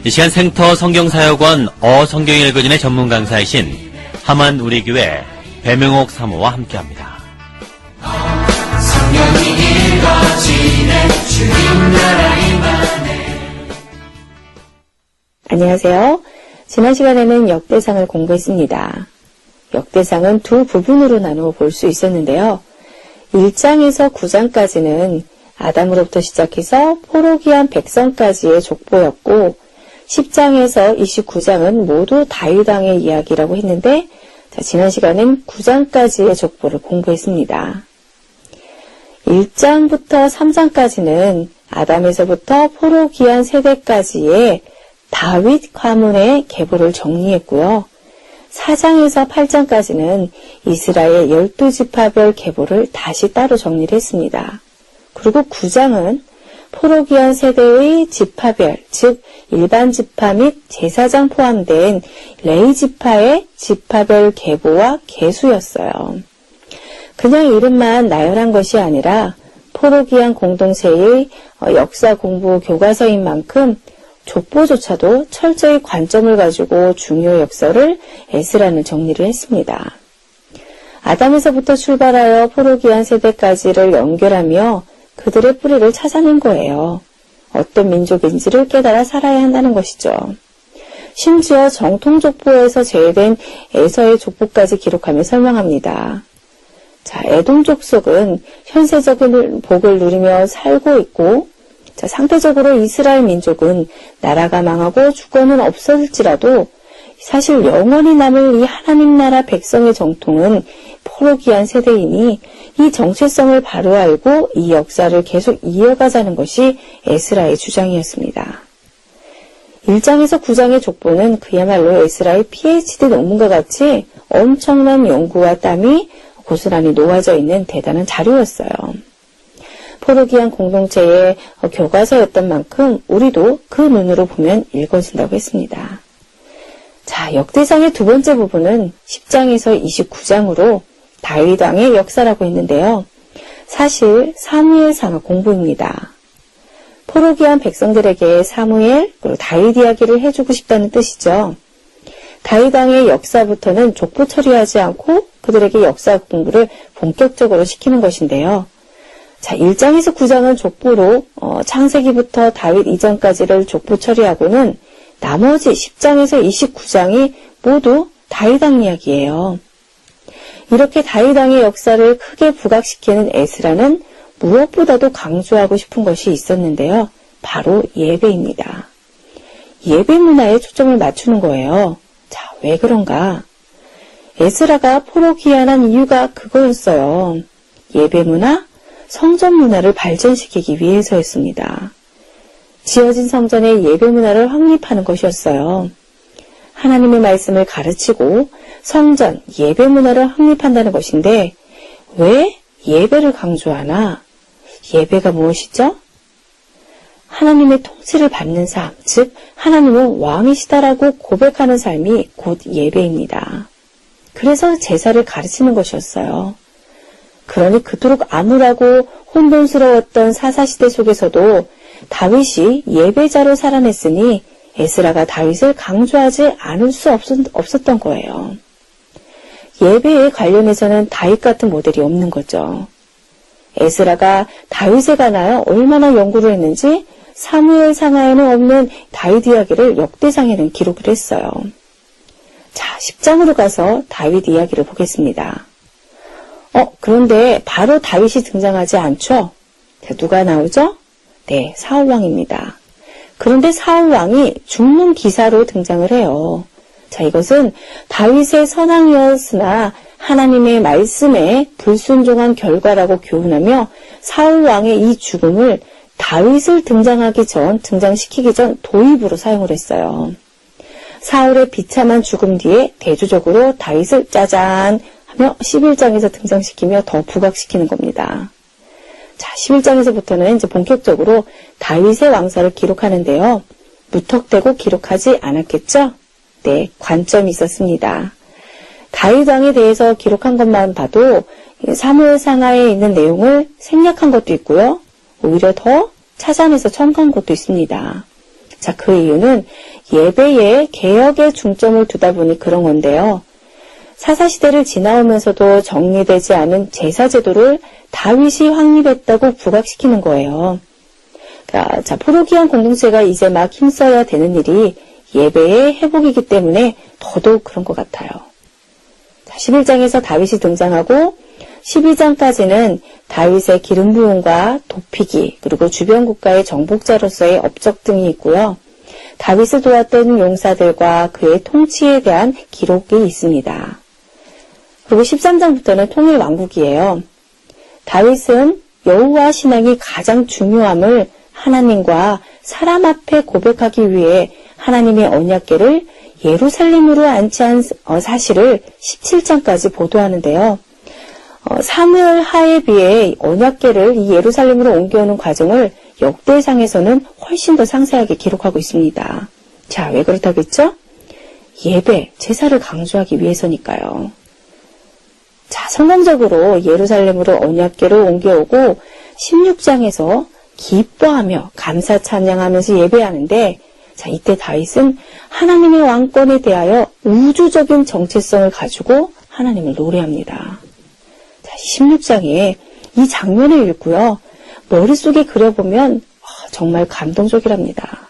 이 시간 생터 성경사역원 어성경 읽어진의 전문 강사이신 하만 우리교회 배명옥 사모와 함께합니다. 성경이 읽어지네 주님 나라 임하네. 안녕하세요. 지난 시간에는 역대상을 공부했습니다. 역대상은 두 부분으로 나누어 볼 수 있었는데요. 1장에서 9장까지는 아담으로부터 시작해서 포로기한 백성까지의 족보였고 10장에서 29장은 모두 다윗 왕의 이야기라고 했는데 지난 시간엔 9장까지의 족보를 공부했습니다. 1장부터 3장까지는 아담에서부터 포로기한 세대까지의 다윗 가문의 계보를 정리했고요. 4장에서 8장까지는 이스라엘 12지파별 계보를 다시 따로 정리를 했습니다. 그리고 9장은 포로기한 세대의 지파별, 즉 일반 지파 및 제사장 포함된 레위 지파의 지파별 계보와 계수였어요. 그냥 이름만 나열한 것이 아니라 포로기한 공동체의 역사 공부 교과서인 만큼 족보조차도 철저히 관점을 가지고 중요 역사를 에스라는 정리를 했습니다. 아담에서부터 출발하여 포로기한 세대까지를 연결하며 그들의 뿌리를 찾아낸 거예요. 어떤 민족인지를 깨달아 살아야 한다는 것이죠. 심지어 정통족보에서 제외된 에서의 족보까지 기록하며 설명합니다. 자, 에돔 족속은 현세적인 복을 누리며 살고 있고, 자, 상대적으로 이스라엘 민족은 나라가 망하고 주권은 없어질지라도 사실 영원히 남을 이 하나님 나라 백성의 정통은 포로기한 세대이니 이 정체성을 바로 알고 이 역사를 계속 이어가자는 것이 에스라의 주장이었습니다. 1장에서 9장의 족보는 그야말로 에스라의 PhD 논문과 같이 엄청난 연구와 땀이 고스란히 놓아져 있는 대단한 자료였어요. 포로기한 공동체의 교과서였던 만큼 우리도 그 눈으로 보면 읽어진다고 했습니다. 자, 역대상의 두 번째 부분은 10장에서 29장으로 다윗 왕의 역사라고 했는데요. 사실 사무엘상의 공부입니다. 포로기한 백성들에게 사무엘 그리고 다윗 이야기를 해주고 싶다는 뜻이죠. 다윗 왕의 역사부터는 족보 처리하지 않고 그들에게 역사 공부를 본격적으로 시키는 것인데요. 자, 1장에서 9장은 족보로 창세기부터 다윗 이전까지를 족보 처리하고는 나머지 10장에서 29장이 모두 다윗 왕 이야기예요. 이렇게 다윗 왕의 역사를 크게 부각시키는 에스라는 무엇보다도 강조하고 싶은 것이 있었는데요. 바로 예배입니다. 예배 문화에 초점을 맞추는 거예요. 자, 왜 그런가? 에스라가 포로기한한 이유가 그거였어요. 예배 문화, 성전 문화를 발전시키기 위해서였습니다. 지어진 성전의 예배 문화를 확립하는 것이었어요. 하나님의 말씀을 가르치고 성전, 예배 문화를 확립한다는 것인데 왜 예배를 강조하나? 예배가 무엇이죠? 하나님의 통치를 받는 삶, 즉 하나님은 왕이시다라고 고백하는 삶이 곧 예배입니다. 그래서 제사를 가르치는 것이었어요. 그러니 그토록 암울하고 혼돈스러웠던 사사시대 속에서도 다윗이 예배자로 살아냈으니 에스라가 다윗을 강조하지 않을 수 없었던 거예요. 예배에 관련해서는 다윗 같은 모델이 없는 거죠. 에스라가 다윗에 관하여 얼마나 연구를 했는지 사무엘 상하에는 없는 다윗 이야기를 역대상에는 기록을 했어요. 자, 10장으로 가서 다윗 이야기를 보겠습니다. 그런데 바로 다윗이 등장하지 않죠? 자, 누가 나오죠? 네, 사울왕입니다. 그런데 사울왕이 죽는 기사로 등장을 해요. 자, 이것은 다윗의 선왕이었으나 하나님의 말씀에 불순종한 결과라고 교훈하며 사울왕의 이 죽음을 다윗을 등장시키기 전 도입으로 사용을 했어요. 사울의 비참한 죽음 뒤에 대조적으로 다윗을 짜잔 하며 11장에서 등장시키며 더 부각시키는 겁니다. 자, 11장에서부터는 이제 본격적으로 다윗의 왕사를 기록하는데요. 무턱대고 기록하지 않았겠죠? 네, 관점이 있었습니다. 다윗 왕에 대해서 기록한 것만 봐도 사무엘 상하에 있는 내용을 생략한 것도 있고요. 오히려 더 찾아내서 첨가한 것도 있습니다. 자, 그 이유는 예배에 개혁에 중점을 두다 보니 그런 건데요. 사사시대를 지나오면서도 정리되지 않은 제사제도를 다윗이 확립했다고 부각시키는 거예요. 자, 포로기한 공동체가 이제 막 힘써야 되는 일이 예배의 회복이기 때문에 더더욱 그런 것 같아요. 자, 11장에서 다윗이 등장하고 12장까지는 다윗의 기름 부음과 도피기 그리고 주변 국가의 정복자로서의 업적 등이 있고요. 다윗을 도왔던 용사들과 그의 통치에 대한 기록이 있습니다. 그리고 13장부터는 통일 왕국이에요. 다윗은 여호와 신앙이 가장 중요함을 하나님과 사람 앞에 고백하기 위해 하나님의 언약궤를 예루살렘으로 안치한 사실을 17장까지 보도하는데요. 사무엘 하에 비해 언약궤를 이 예루살렘으로 옮겨오는 과정을 역대상에서는 훨씬 더 상세하게 기록하고 있습니다. 자, 왜 그렇다겠죠? 예배, 제사를 강조하기 위해서니까요. 자, 성공적으로 예루살렘으로 언약궤를 옮겨오고 16장에서 기뻐하며 감사 찬양하면서 예배하는데, 자, 이때 다윗은 하나님의 왕권에 대하여 우주적인 정체성을 가지고 하나님을 노래합니다. 자, 16장에 이 장면을 읽고요. 머릿속에 그려보면 정말 감동적이랍니다.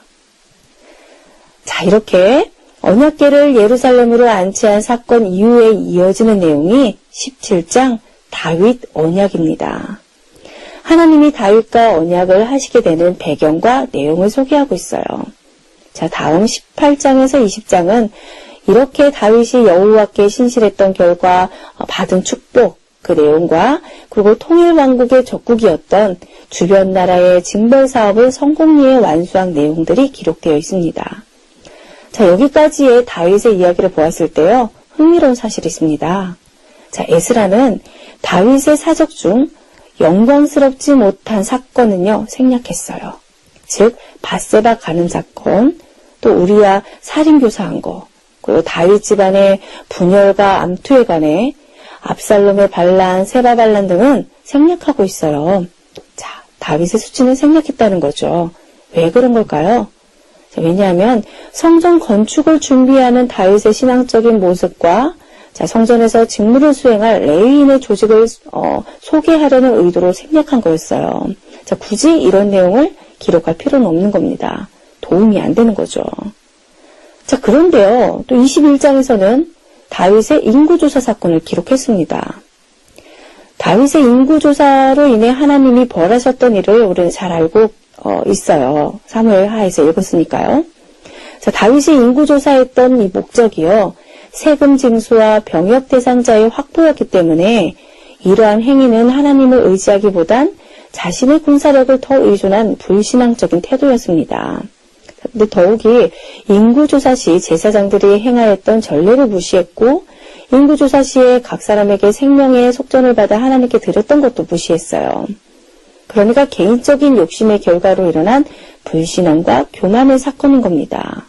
자, 이렇게 언약궤를 예루살렘으로 안치한 사건 이후에 이어지는 내용이 17장 다윗 언약입니다. 하나님이 다윗과 언약을 하시게 되는 배경과 내용을 소개하고 있어요. 자, 다음 18장에서 20장은 이렇게 다윗이 여호와께 신실했던 결과 받은 축복, 그 내용과 그리고 통일왕국의 적국이었던 주변 나라의 징벌 사업을 성공리에 완수한 내용들이 기록되어 있습니다. 자, 여기까지의 다윗의 이야기를 보았을 때요, 흥미로운 사실이 있습니다. 자, 에스라는 다윗의 사적 중 영광스럽지 못한 사건은요, 생략했어요. 즉, 밧세바 간음 사건, 또 우리야 살인교사한 거, 그리고 다윗 집안의 분열과 암투에 관해 압살롬의 반란, 세바 반란 등은 생략하고 있어요. 자, 다윗의 수치는 생략했다는 거죠. 왜 그런 걸까요? 자, 왜냐하면 성전 건축을 준비하는 다윗의 신앙적인 모습과 자, 성전에서 직무를 수행할 레위인의 조직을 소개하려는 의도로 생략한 거였어요. 자, 굳이 이런 내용을 기록할 필요는 없는 겁니다. 도움이 안 되는 거죠. 자, 그런데요, 또 21장에서는 다윗의 인구조사 사건을 기록했습니다. 다윗의 인구조사로 인해 하나님이 벌하셨던 일을 우리는 잘 알고 있어요. 사무엘 하에서 읽었으니까요. 자, 다윗이 인구조사했던 이 목적이요, 세금 징수와 병역 대상자의 확보였기 때문에 이러한 행위는 하나님을 의지하기보단 자신의 군사력을 더 의존한 불신앙적인 태도였습니다. 근데 더욱이 인구조사 시 제사장들이 행하였던 전례를 무시했고 인구조사 시에 각 사람에게 생명의 속전을 받아 하나님께 드렸던 것도 무시했어요. 그러니까 개인적인 욕심의 결과로 일어난 불신앙과 교만의 사건인 겁니다.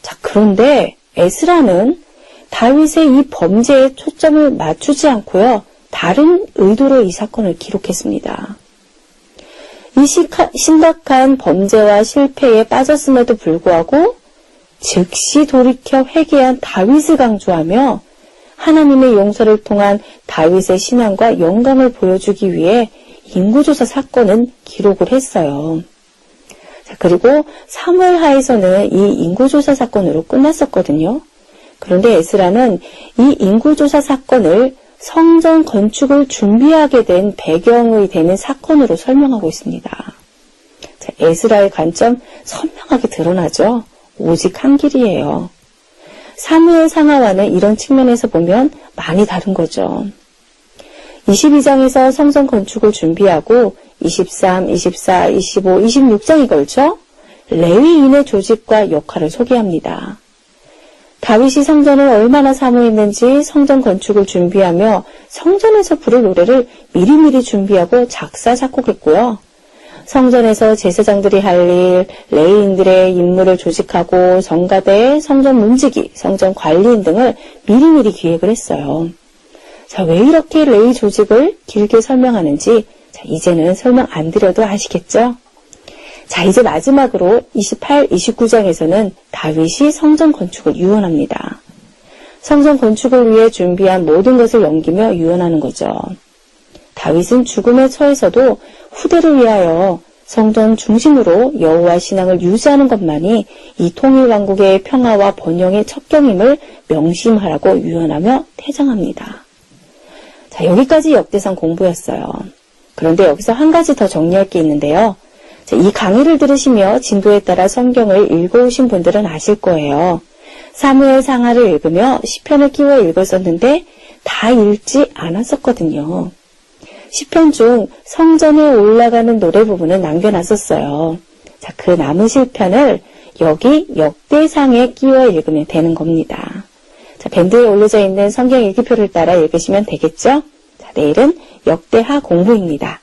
자, 그런데 에스라는 다윗의 이 범죄에 초점을 맞추지 않고요, 다른 의도로 이 사건을 기록했습니다. 이 심각한 범죄와 실패에 빠졌음에도 불구하고 즉시 돌이켜 회개한 다윗을 강조하며 하나님의 용서를 통한 다윗의 신앙과 영광을 보여주기 위해 인구조사 사건은 기록을 했어요. 자, 그리고 사무엘 하에서는 이 인구조사 사건으로 끝났었거든요. 그런데 에스라는 이 인구조사 사건을 성전 건축을 준비하게 된 배경이 되는 사건으로 설명하고 있습니다. 자, 에스라의 관점 선명하게 드러나죠. 오직 한 길이에요. 사무엘 상하와는 이런 측면에서 보면 많이 다른 거죠. 22장에서 성전 건축을 준비하고 23, 24, 25, 26장에 걸쳐 레위인의 조직과 역할을 소개합니다. 다윗이 성전을 얼마나 사모했는지 성전 건축을 준비하며 성전에서 부를 노래를 미리미리 준비하고 작사 작곡했고요. 성전에서 제사장들이 할 일, 레위인들의 임무를 조직하고 성가대, 성전 문지기, 성전 관리인 등을 미리미리 기획을 했어요. 자, 왜 이렇게 레위 조직을 길게 설명하는지 자, 이제는 설명 안 드려도 아시겠죠? 자, 이제 마지막으로 28, 29장에서는 다윗이 성전 건축을 유언합니다. 성전 건축을 위해 준비한 모든 것을 넘기며 유언하는 거죠. 다윗은 죽음에 처해서도 후대를 위하여 성전 중심으로 여호와 신앙을 유지하는 것만이 이 통일왕국의 평화와 번영의 첩경임을 명심하라고 유언하며 퇴장합니다. 자, 여기까지 역대상 공부였어요. 그런데 여기서 한 가지 더 정리할 게 있는데요. 자, 이 강의를 들으시며 진도에 따라 성경을 읽어오신 분들은 아실 거예요. 사무엘 상하를 읽으며 시편을 끼워 읽었었는데 다 읽지 않았었거든요. 시편 중 성전에 올라가는 노래 부분은 남겨놨었어요. 자, 그 남은 시편을 여기 역대상에 끼워 읽으면 되는 겁니다. 자, 밴드에 올려져 있는 성경 읽기표를 따라 읽으시면 되겠죠? 자, 내일은 역대하 공부입니다.